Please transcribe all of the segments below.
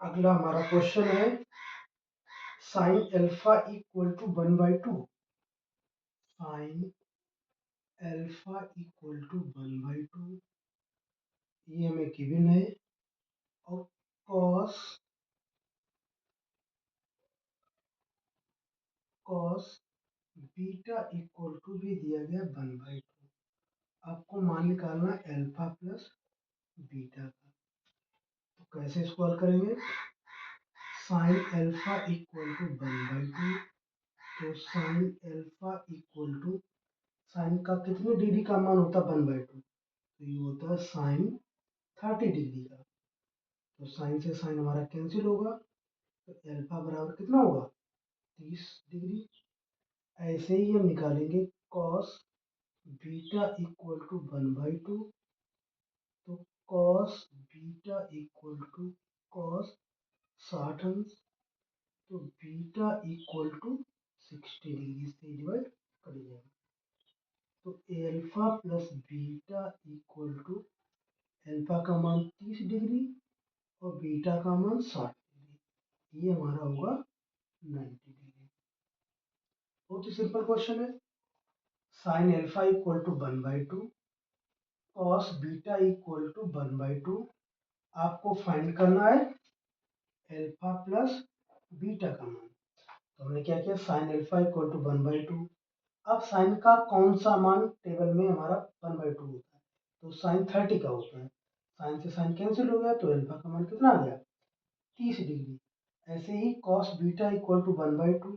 अगला हमारा क्वेश्चन है sine alpha equal to 1/2। Sine alpha equal to 1/2 ये हमें गिवन है। और कॉस बीटा इक्वल टू भी दिया गया 1/2। आपको मान निकालना अल्फा प्लस बीटा का। तो कैसे इसको हल करेंगे? Sine alpha equal to 1/2। तो sine alpha equal to sine का कितने डिग्री का मान होता है 1/2? तो ये होता है साइन 30 डिग्री का। तो साइन से साइन हमारा कैंसिल होगा, तो अल्फा बराबर कितना होगा 30 डिग्री। ऐसे ही हम निकालेंगे कॉस बीटा इक्वल टू 1/2। तो cos beta equal to cos 60 अंश, तो बीटा इक्वल टू 60 डिग्री से डिवाइड कर जाएगा। तो alpha plus beta equal to alpha का मान 30 डिग्री और बीटा का मान 60 डिग्री, ये हमारा होगा 90 डिग्री। बहुत ही सिंपल क्वेश्चन है। Sine alpha equal to 1/2, cos beta equal to 1/2। आपको फाइंड करना है एल्फा प्लस बीटा का मान। तो हमने क्या किया, साइन एल्फा इक्वल टू 1/2। अब साइन का कौन सा मान टेबल में हमारा 1/2 होता है? तो साइन 30 का होता है। साइन से साइन कैंसिल हो गया, तो एल्फा का मान कितना आ गया 30 डिग्री। ऐसे ही कॉस बीटा इक्वल टू 1/2।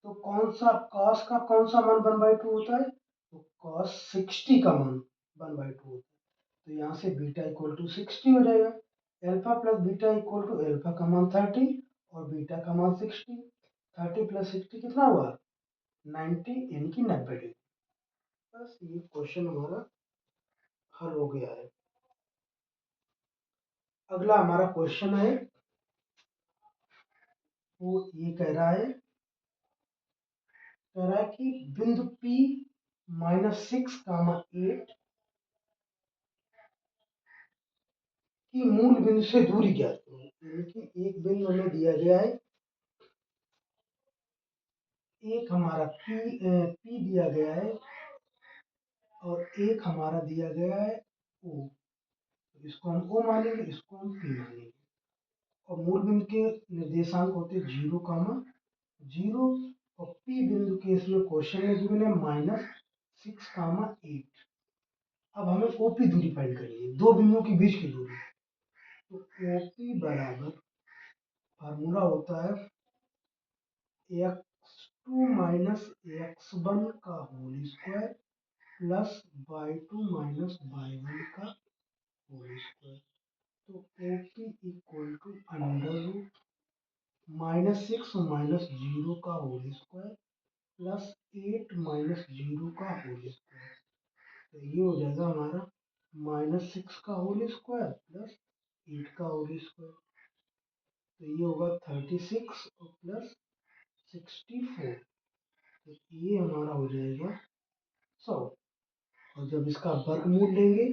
तो कौन सा कॉस का कौन सा मान 1/2 होता है? तो कॉस 60 का मान 1/2 होता है। तो यहाँ से बीटा इक्वल टू 60 हो जाएगा। Alpha plus beta equal to alpha का मान 30 और बीटा का मान 60। 30 प्लस 60 कितना हुआ 90, यानी कि 90 डिग्री। बस ये क्वेश्चन हमारा हल हो गया है। अगला हमारा क्वेश्चन है, वो ये कह रहा है कि बिंदु P -6, 8 की मूल बिंदु से दूरी ज्ञात करो। यानी कि एक बिंदु हमें दिया गया है, एक हमारा P दिया गया है और एक हमारा दिया गया है O। तो इसको हम O मानेंगे, इसको हम P मानेंगे। और मूल बिंदु के निर्देशांक होते 0, और P बिंदु के इसमें क्वेश्चन में गिवन है -6, 8। अब हमें OP दूरी फाइंड करनी है, दो बिंदुओं के बीच की दूरी। तो OP बराबर फार्मूला होता है x2 माइनस x1 का whole square plus y2 minus y1 का होल स्क्वायर। तो OP equal to under root -6 minus 0 का होल स्क्वायर प्लस 8 माइनस 0 का होल स्क्वायर। तो ये हो जाएगा हमारा -6 का होल स्क्वायर प्लस 8 का होल स्क्वायर। तो ये होगा 36 और प्लस 64। तो ये हमारा हो जाएगा 100। और जब इसका वर्गमूल लेंगे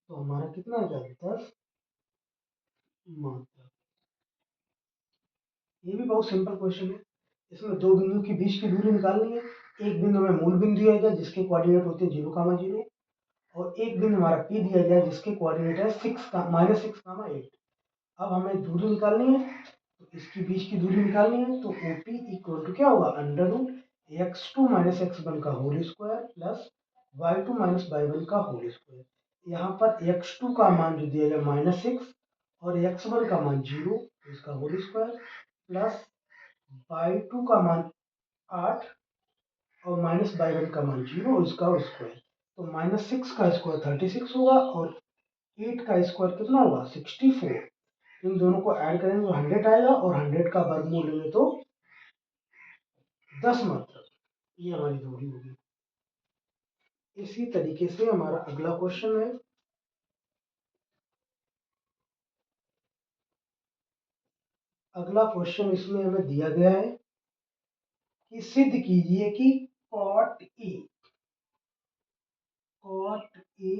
तो हमारा कितना आ जाएगा 10 मात्रा। ये भी बहुत सिंपल क्वेश्चन है। इसमें दो बिंदु के बीच की दूरी निकालनी है। एक बिंदु में मूल बिंदु दिया गया जिसके कोऑर्डिनेट होते हैं 0, 0, और एक बिंदु हमारा P दिया गया जिसके कोऑर्डिनेट है -6, 8। अब हमें दूरी निकालनी है, तो इसके बीच की दूरी निकालनी है। तो OP इक्वल टू क्या होगा under root x2 minus x1 का whole square plus y2 minus y1 का होल स्क्वायर। यहाँ पर x2 का मान जो दिया गया -6 और x1 का मान 0, इसका होल स्क्वायर प्लस y2 का मान 8 और माइनस y1 का मान 0, इसका स्क्वायर। तो -6 का स्क्वायर 36 होगा और 8 का स्क्वायर कितना होगा 64। इन दोनों को ऐड करेंगे तो 100 आएगा और 100 का वर्गमूल लेंगे तो 10 मात्रा। ये हमारी दूरी होगी। इसी तरीके से हमारा अगला क्वेश्चन है। अगला क्वेश्चन इसमें हमें दिया गया है कि सिद्ध कीजिए कि cot A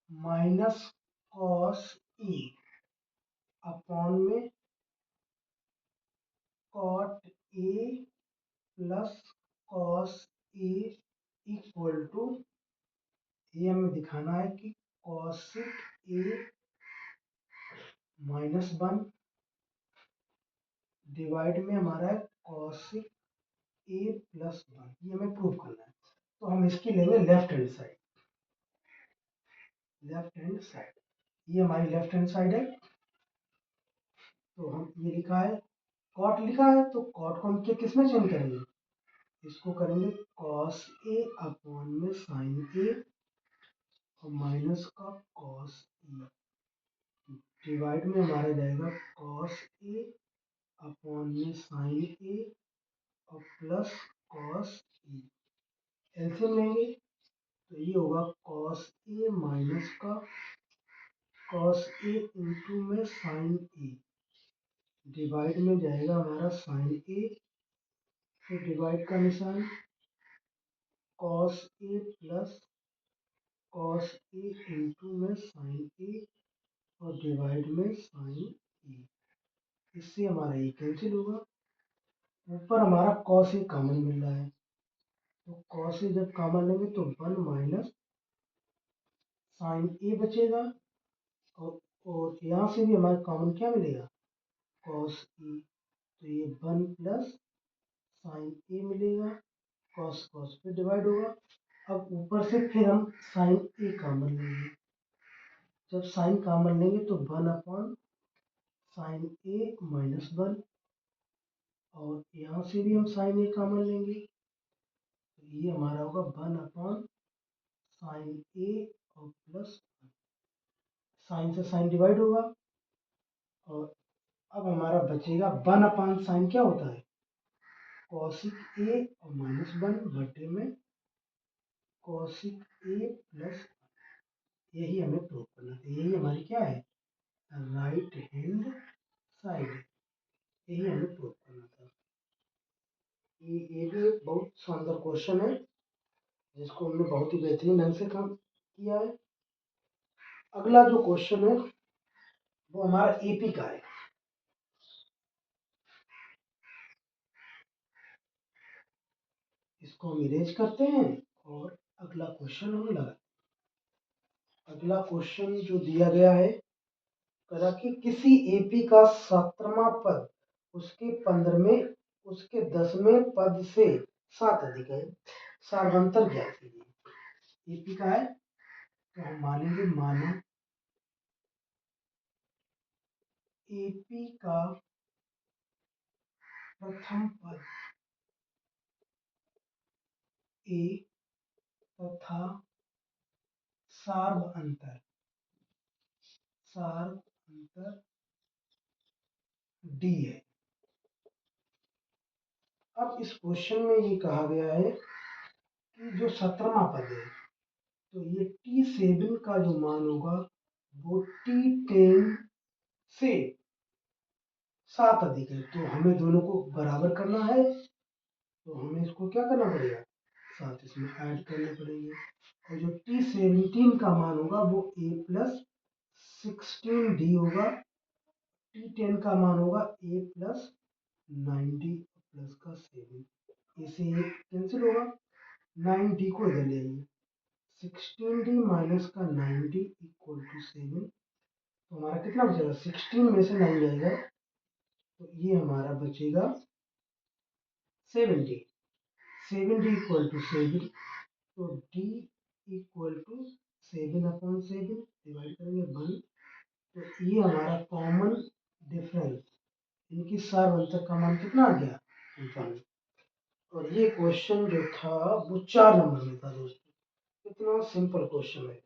minus cos A upon plus cos A equal to, ये हमें दिखाना है कि कॉसिक ए -1 डिवाइड में हमारा है कॉसिक ए +1, ये हमें प्रूव करना है। तो हम इसकी लेंगे लेफ्ट हैंड साइड, ये हमारी लेफ्ट हैंड साइड है। तो हम ये लिखा है कॉट लिखा है, तो कॉट को हम किस में चेंज करेंगे, इसको करेंगे कॉस ए अपॉन में साइन ए और माइनस का कॉस ए, डिवाइड में हमारा जाएगा कॉस ए अपॉन में साइन ए और प्लस कॉस ए। एलसीएम लेंगे तो ये होगा कॉस ए माइनस का कॉस ए इंटू में साइन ए, डिवाइड में जाएगा हमारा साइन ए, फिर डिवाइड का निशान, cos A plus cos A into में साइन ए और डिवाइड में साइन ए। इससे हमारा ये कैंसिल होगा। ऊपर हमारा कॉस ए कॉमन मिल रहा है, तो कॉस ए जब कॉमन लेंगे तो 1 माइनस साइन ए बचेगा, और यहाँ से भी हमारे कॉमन क्या मिलेगा, कॉस ए, तो ये 1 प्लस साइन ए मिलेगा, कॉस कॉस पे डिवाइड होगा। अब ऊपर से फिर हम साइन ए कॉमन लेंगे, जब साइन कॉमन लेंगे तो 1 अपॉन साइन ए -1, और यहाँ से भी हम साइन ए कॉमन लेंगे, तो ये हमारा होगा 1 अपॉन साइन ए और प्लस साइन से साइन डिवाइड होगा, और अब हमारा बचेगा 1 अपॉन साइन क्या होता है, कॉसिक ए और -1 बटे में कॉसिक ए प्लस, यही हमें प्रूव करना था। यही हमारी क्या है, राइट हैंड साइड, यही हमें प्रूव करना था। ये भी एक बहुत शानदार क्वेश्चन है जिसको हमने बहुत ही बेहतरीन ढंग से काम किया है। अगला जो क्वेश्चन है वो हमारा एपी का है। इसको हम इरेज करते हैं और अगला क्वेश्चन हम लगा। अगला क्वेश्चन जो दिया गया है, करा कि किसी एपी का 17वां पद उसके 15वें उसके 10वें पद से 7 अधिक है, सार्वंतर ज्ञात कीजिए। एपी का है तो हम मानेंगे, मानो एपी का प्रथम पद ए तथा सार्व अंतर डी है। अब इस क्वेश्चन में ये कहा गया है कि जो 17वां पद है, तो ये T7 का जो मान होगा वो T10 से 7 अधिक है, तो हमें दोनों को बराबर करना है, तो हमें इसको क्या करना पड़ेगा, 7 इसमें ऐड करने पड़ेंगे। और जो T17 का मान होगा वो A प्लस 16D होगा, T10 का मान होगा A प्लस 9D प्लस का 7, इसे ये कैंसिल होगा, 9D को इधर ले आइए, 16D माइनस का 9D इक्वल टू 7, तो हमारा कितना बचेगा, 16 में से 9 जाएगा तो ये हमारा बचेगा 7D, 7D इक्वल टू 7, तो D इक्वल टू 7/7 डिवाइड करेंगे 1, तो ये हमारा कॉमन डिफरेंस, इनकी सार्वंतर का मान कितना आ गया, 1। और ये क्वेश्चन जो था वो 4 नंबर में था दोस्तों। कितना सिंपल क्वेश्चन है।